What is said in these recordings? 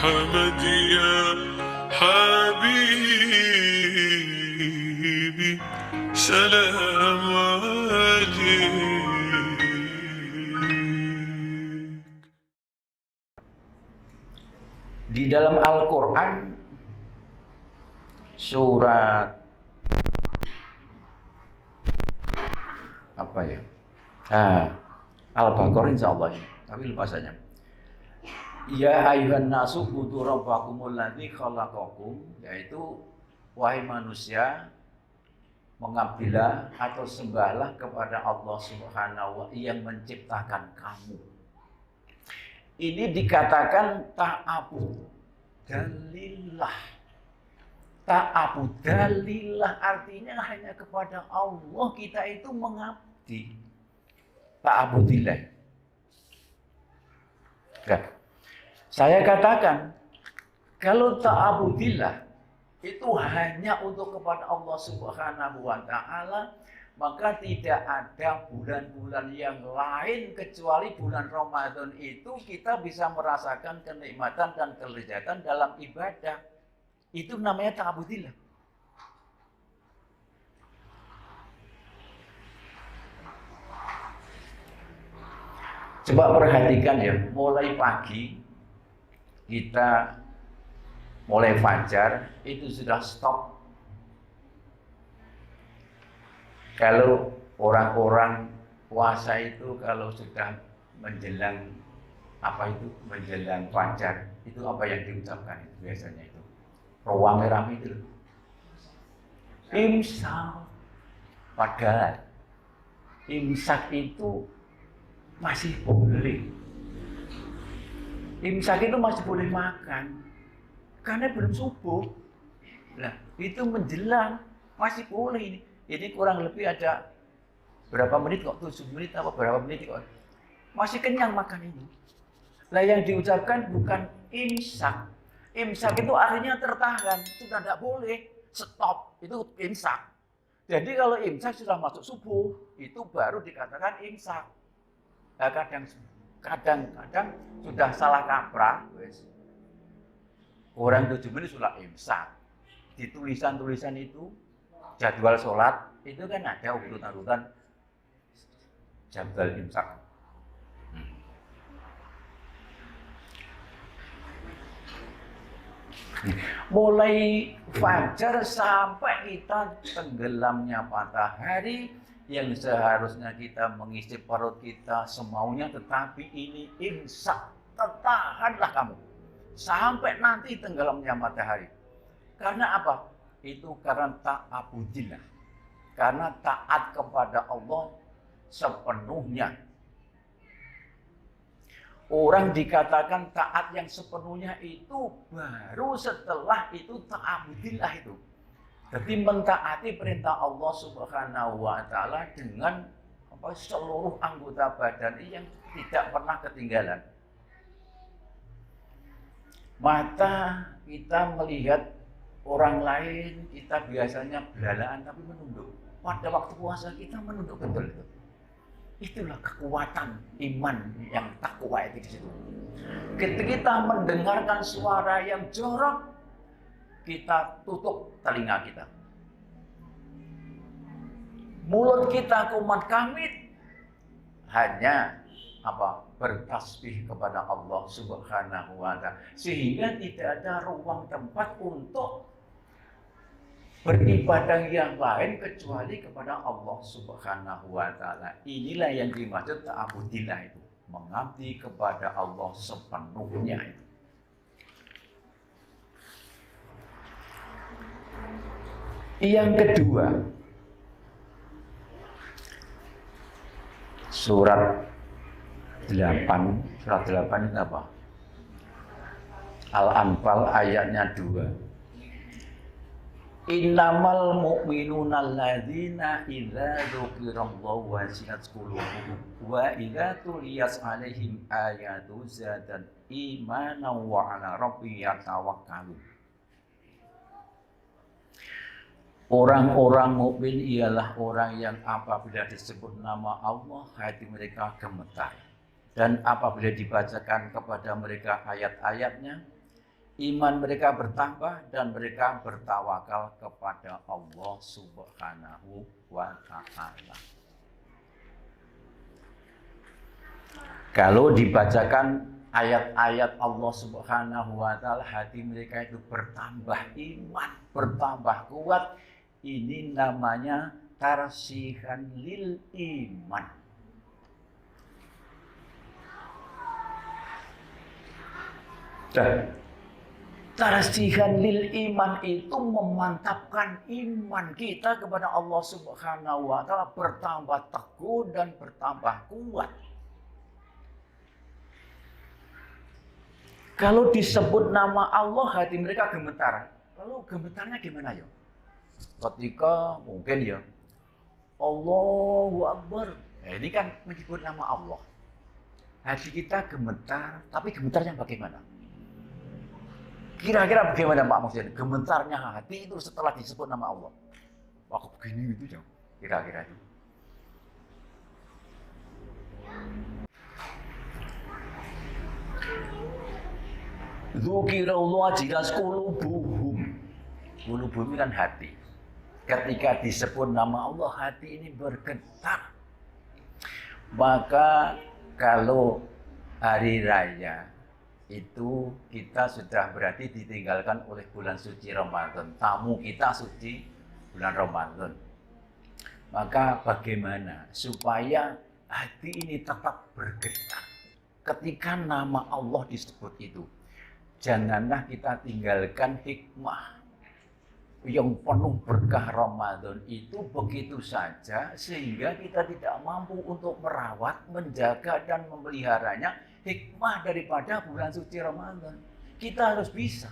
محمد يا حبيبي سلام عليك. Di dalam Al-Quran surat apa ya? Al-Baqarah insyaallah, tapi lupa saja. Ya ayuhan nasu budu rabbakumul ladzi khalaqakum, yaitu wahai manusia, mengabdilah atau sembahlah kepada Allah Subhanahu wa ta'ala yang menciptakan kamu. Ini dikatakan ta'abudalillah. Ta'abudalillah artinya hanya kepada Allah kita itu mengabdi. Ta'abudillah. Nah, saya katakan kalau ta'abudillah itu hanya untuk kepada Allah Subhanahu wa ta'ala, maka tidak ada bulan-bulan yang lain kecuali bulan Ramadan itu kita bisa merasakan kenikmatan dan kelezatan dalam ibadah. Itu namanya ta'abudillah. Coba perhatikan ya, mulai pagi kita mulai fajar itu sudah stop. Kalau orang-orang puasa itu kalau sudah menjelang menjelang fajar itu apa yang diucapkan itu biasanya itu ruang rame itu imsak. Padahal imsak itu masih boleh. Imsak itu masih boleh makan karena belum subuh. Nah, itu menjelang masih boleh ini. Ini kurang lebih ada berapa menit kok, 7 menit apa berapa menit kok. Masih kenyang makan ini. Lah yang diucapkan bukan imsak. Imsak itu artinya tertahan, sudah tidak boleh, stop, itu imsak. Jadi kalau imsak sudah masuk subuh, itu baru dikatakan imsak. Nah, kadang-kadang sudah salah kaprah, orang 7 menit sudah imsak. Di tulisan-tulisan itu jadwal sholat itu kan ada urutan-urutan jadwal imsak. Mulai fajar sampai kita tenggelamnya matahari, yang seharusnya kita mengisi perut kita semaunya, tetapi ini imsak. Tertahanlah kamu sampai nanti tenggelamnya matahari. Karena apa? Itu karena ta'abudillah, karena taat kepada Allah sepenuhnya. Orang dikatakan taat yang sepenuhnya itu baru setelah itu ta'abudillah itu. Jadi mentaati perintah Allah Subhanahu wa ta'ala dengan seluruh anggota badan yang tidak pernah ketinggalan. Mata kita melihat orang lain, kita biasanya belalaan tapi menunduk. Pada waktu puasa kita menunduk betul itu. Itulah kekuatan iman yang takwa itu di situ. Ketika kita mendengarkan suara yang jorok, kita tutup telinga kita. Mulut kita kumat kamit, hanya bertasbih kepada Allah Subhanahu wa ta'ala, sehingga tidak ada ruang tempat untuk beribadah yang lain kecuali kepada Allah Subhanahu wa ta'ala. Inilah yang dimaksud ta'abudillah itu, mengabdi kepada Allah sepenuhnya itu. Yang kedua, surat 8 itu apa? Al-Anfal ayatnya 2. Innamal mu'minuna alladzina idza dzukirallahu wajilat qulubuhum wa idza tuliyat 'alaihim ayatu zadat imanan wa 'ala rabbihim yatawakkalun. Orang-orang mukmin ialah orang yang apabila disebut nama Allah hati mereka gemetar, dan apabila dibacakan kepada mereka ayat-ayatnya iman mereka bertambah dan mereka bertawakal kepada Allah Subhanahu wa Ta'ala. Kalau dibacakan ayat-ayat Allah Subhanahu wa Ta'ala, hati mereka itu bertambah iman, bertambah kuat. Ini namanya tarsihan lil iman. Dan tarsihan lil iman itu memantapkan iman kita kepada Allah Subhanahu wa Ta'ala, bertambah teguh dan bertambah kuat. Kalau disebut nama Allah, hati mereka gemetar. Lalu gemetarnya gimana ya? Ketika mungkin ya Allahu Akbar, ini kan menyebut nama Allah. Hati kita gemetar, tapi gemetarnya bagaimana? Kira-kira bagaimana Pak Muhsin? Gemetarnya hati itu setelah disebut nama Allah. Wah, kok begini gitu ya? Kira-kira itu. Dzukirallahu jilas qulubuhum. Qulubuhum kan hati. Ketika disebut nama Allah, hati ini bergetar. Maka kalau hari raya itu kita sudah berarti ditinggalkan oleh bulan suci Ramadan. Tamu kita suci bulan Ramadan. Maka bagaimana supaya hati ini tetap bergetar ketika nama Allah disebut itu? Janganlah kita tinggalkan hikmah yang penuh berkah Ramadan itu begitu saja sehingga kita tidak mampu untuk merawat, menjaga dan memeliharanya. Hikmah daripada bulan suci Ramadan, kita harus bisa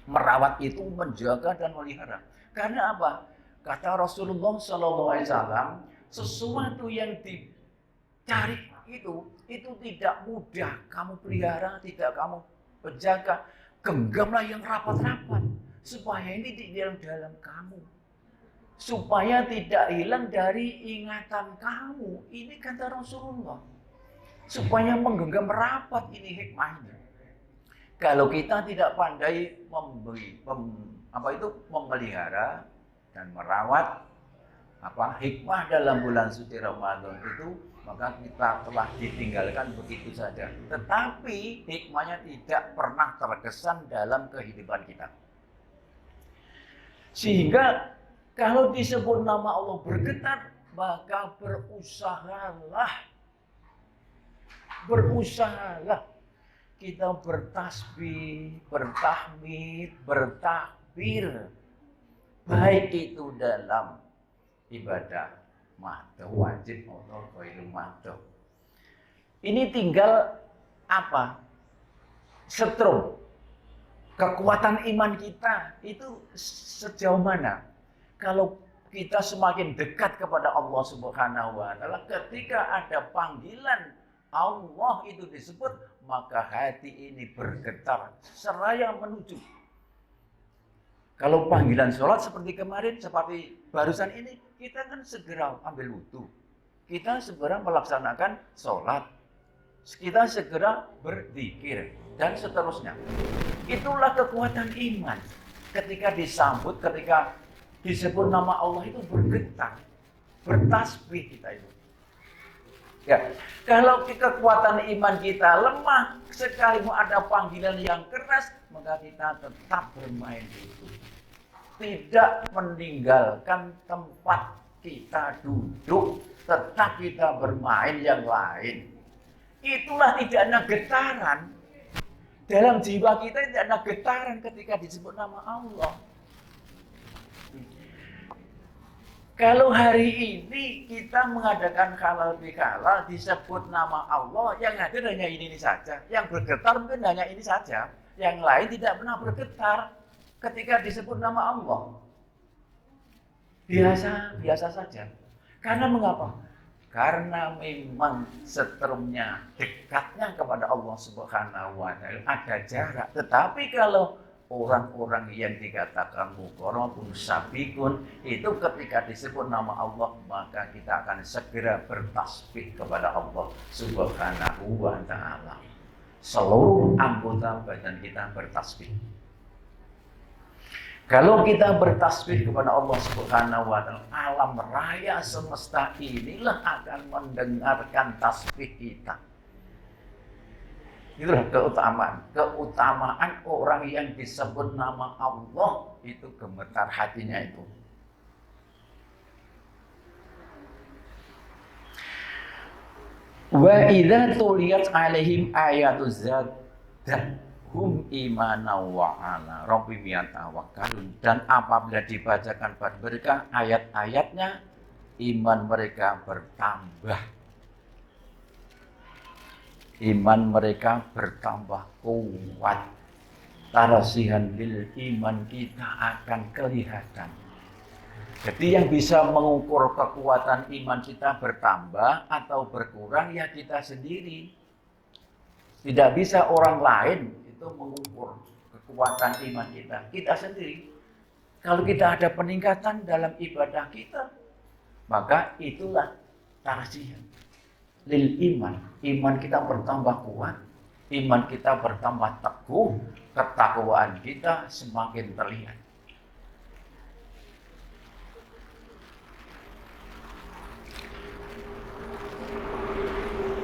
merawat itu, menjaga dan melihara. Karena apa? Kata Rasulullah SAW, sesuatu yang dicari itu tidak mudah kamu pelihara, tidak kamu penjaga. Genggamlah yang rapat-rapat supaya ini di dalam kamu, supaya tidak hilang dari ingatan kamu. Ini kata Rasulullah, supaya menggenggam rapat ini hikmahnya. Kalau kita tidak pandai memelihara dan merawat hikmah dalam bulan suci Ramadan itu, maka kita telah ditinggalkan begitu saja. Tetapi hikmahnya tidak pernah terkesan dalam kehidupan kita. Sehingga kalau disebut nama Allah bergetar, maka berusahalah kita bertasbih, bertahmid, bertakbir, baik itu dalam ibadah mahdoh wajib atau ghairu mahdoh. Ini tinggal setrum kekuatan iman kita itu sejauh mana. Kalau kita semakin dekat kepada Allah Subhanahu wa Ta'ala, ketika ada panggilan Allah itu disebut, maka hati ini bergetar seraya menuju. Kalau panggilan sholat seperti kemarin, seperti barusan ini, kita kan segera ambil wudu. Kita segera melaksanakan sholat. Kita segera berzikir dan seterusnya. Itulah kekuatan iman. Ketika disambut, ketika disebut nama Allah itu bergetar, bertasbih kita itu. Ya, kalau kekuatan iman kita lemah, sekalipun ada panggilan yang keras, maka kita tetap bermain itu. Tidak meninggalkan tempat kita duduk, tetap kita bermain yang lain. Itulah tidak ada getaran. Dalam jiwa kita tidak ada getaran ketika disebut nama Allah. Kalau hari ini kita mengadakan halal bihalal, disebut nama Allah, yang hadir hanya ini saja. Yang bergetar mungkin hanya ini saja. Yang lain tidak pernah bergetar ketika disebut nama Allah. Biasa saja. Karena mengapa? Karena memang setrumnya, dekatnya kepada Allah Subhanahu wa Ta'ala ada jarak. Tetapi kalau orang-orang yang dikatakan muqarrabun sabiqun itu ketika disebut nama Allah, maka kita akan segera bertasbih kepada Allah Subhanahu wa Ta'ala. seluruh anggota badan kita bertasbih. Kalau kita bertasbih kepada Allah Subhanahu wa taala, alam raya semesta inilah akan mendengarkan tasbih kita. Itulah keutamaan orang yang disebut nama Allah itu gemetar hatinya itu. Wa idza tuliyat alaihim ayatuz zadahum imanan wa ala rabbihim yatawakkalun. Dan apabila dibacakan pada mereka ayat-ayatnya, iman mereka bertambah. Iman mereka bertambah kuat. Tarasihan bil iman kita akan kelihatan. Jadi yang bisa mengukur kekuatan iman kita bertambah atau berkurang ya kita sendiri. Tidak bisa orang lain itu mengukur kekuatan iman kita. Kita sendiri. Kalau kita ada peningkatan dalam ibadah kita, maka itulah tarasihan lil iman. Iman kita bertambah kuat. Iman kita bertambah teguh. Ketakwaan kita semakin terlihat.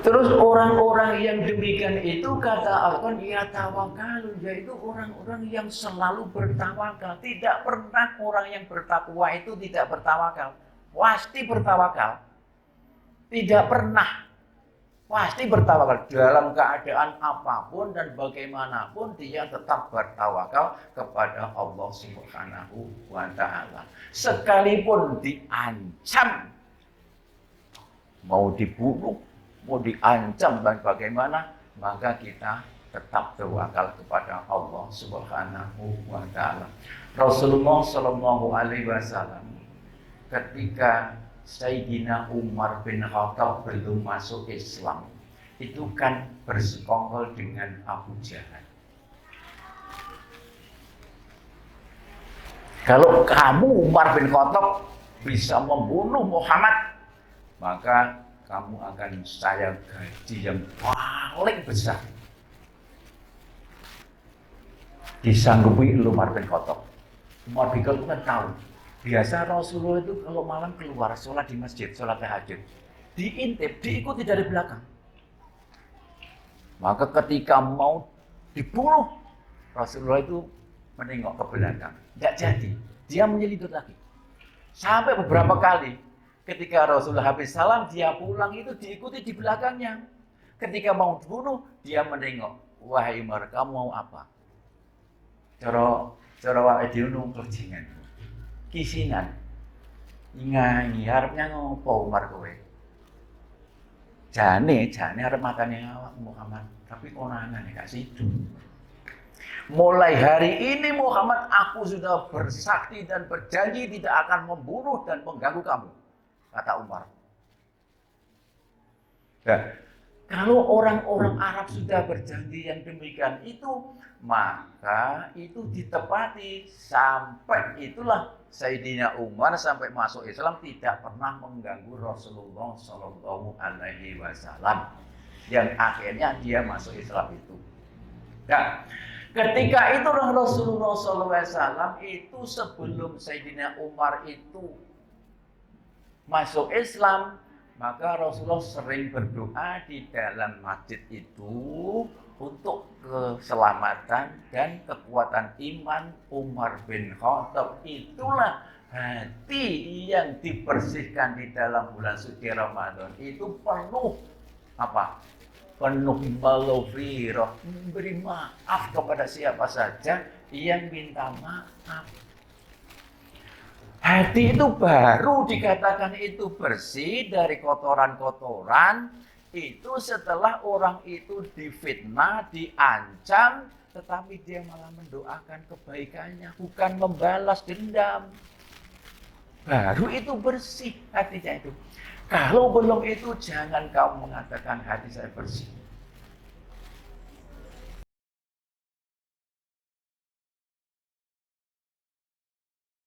Terus orang-orang yang demikian itu kata Al-Quran ya tawakal, yaitu orang-orang yang selalu bertawakal. Tidak pernah orang yang bertakwa itu tidak bertawakal. Pasti bertawakal. Tidak pernah. Pasti bertawakal dalam keadaan apapun dan bagaimanapun dia tetap bertawakal kepada Allah Subhanahu wa taala. Sekalipun diancam mau dibunuh, mau diancam dan bagaimana, maka kita tetap tawakal kepada Allah Subhanahu wa taala. Rasulullah sallallahu alaihi wasallam ketika Sayyidina Umar bin Khattab belum masuk Islam, itu kan bersekongkol dengan Abu Jahal. Kalau kamu Umar bin Khattab bisa membunuh Muhammad, maka kamu akan saya gaji yang paling besar. Disanggupi Umar bin Khattab. Umar bin Khattab kan tahu. Biasa Rasulullah itu kalau malam keluar sholat di masjid, sholat tahajud. Diintip, diikuti dari belakang. Maka ketika mau dibunuh, Rasulullah itu menengok ke belakang. Tidak jadi, dia menyelidut lagi. Sampai beberapa kali. Ketika Rasulullah habis salam, dia pulang itu diikuti di belakangnya. Ketika mau dibunuh, dia menengok. Wahai Umar, kamu mau apa? Cara wae diunu kerjingan. Kisinan. Nyanyi harapnya ngopo Umar kowe. Jane harap matanya awak Muhammad, tapi konangan gak situ. Mulai hari ini Muhammad, aku sudah bersakti dan berjanji tidak akan membunuh dan mengganggu kamu, kata Umar. Nah, kalau orang-orang Arab sudah berjanji yang demikian itu, maka itu ditepati. Sampai itulah Sayyidina Umar sampai masuk Islam tidak pernah mengganggu Rasulullah Shallallahu Alaihi Wasallam. Yang akhirnya dia masuk Islam itu. Nah, ketika itu Rasulullah Shallallahu Alaihi Wasallam itu sebelum Sayyidina Umar itu masuk Islam, maka Rasulullah sering berdoa di dalam masjid itu untuk keselamatan dan kekuatan iman Umar bin Khattab. Itulah hati yang dibersihkan di dalam bulan suci Ramadan. Itu penuh apa? Penuh maghfirah, memberi maaf kepada siapa saja yang minta maaf. Hati itu baru dikatakan itu bersih dari kotoran-kotoran. Itu setelah orang itu difitnah, diancam, tetapi dia malah mendoakan kebaikannya, bukan membalas dendam. Baru itu bersih hatinya itu. Kalau belum itu, jangan kau mengatakan hati saya bersih.